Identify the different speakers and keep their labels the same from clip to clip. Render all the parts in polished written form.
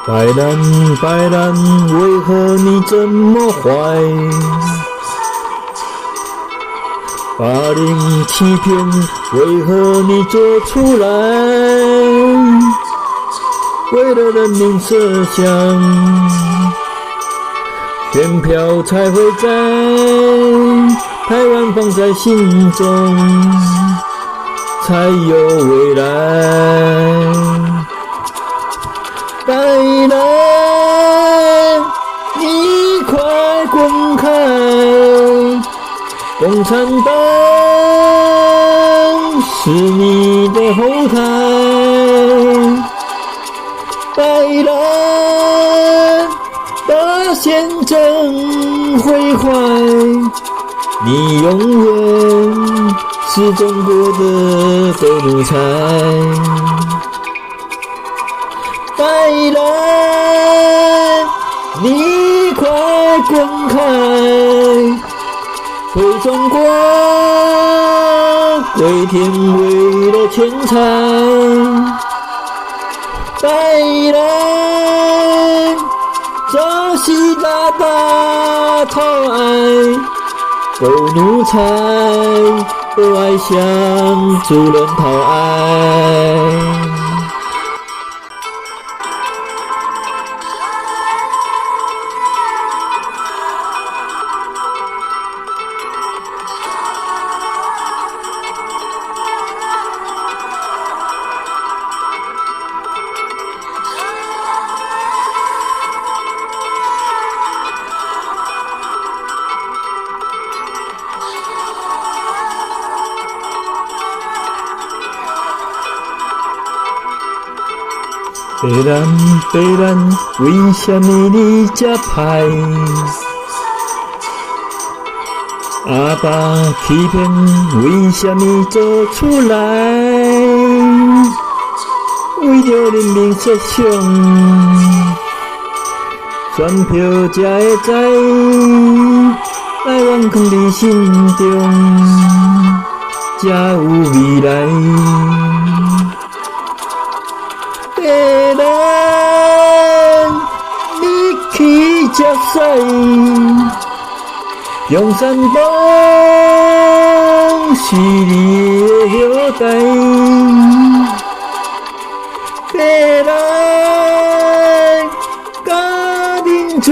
Speaker 1: 白兰白兰，为何你这么坏？霸凌欺骗，为何你做出来？为了人民设想，选票才会在台湾放在心中，才有未来。白兰，你快滚开！共产党是你的后台。白兰，大宪政毁坏，你永远是中国的狗奴才。白兰，你快滚开！为中国，为天，为了钱财。白兰，朝夕大大讨爱，狗奴才，不爱向主人讨爱。白兰白兰，为什么你这歹？阿爸欺骗，为什么做出来？为了人民设想，选票才会知台湾放伫心中，才有未来。白兰，你去吃屎！共产党是你的后代。白兰，甲民主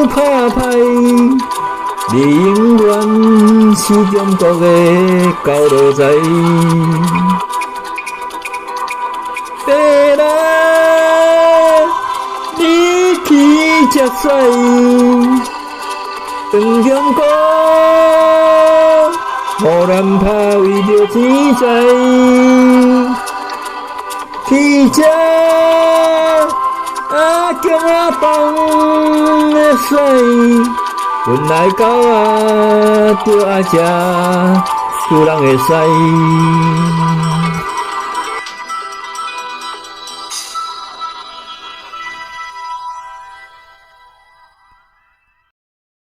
Speaker 1: 拍牌，你永远是中国的狗奴才。白兰，你去吃屎！长中国，互咱拍为着钱财，去吃阿公阿放的屎，本来狗仔就爱吃主人的屎。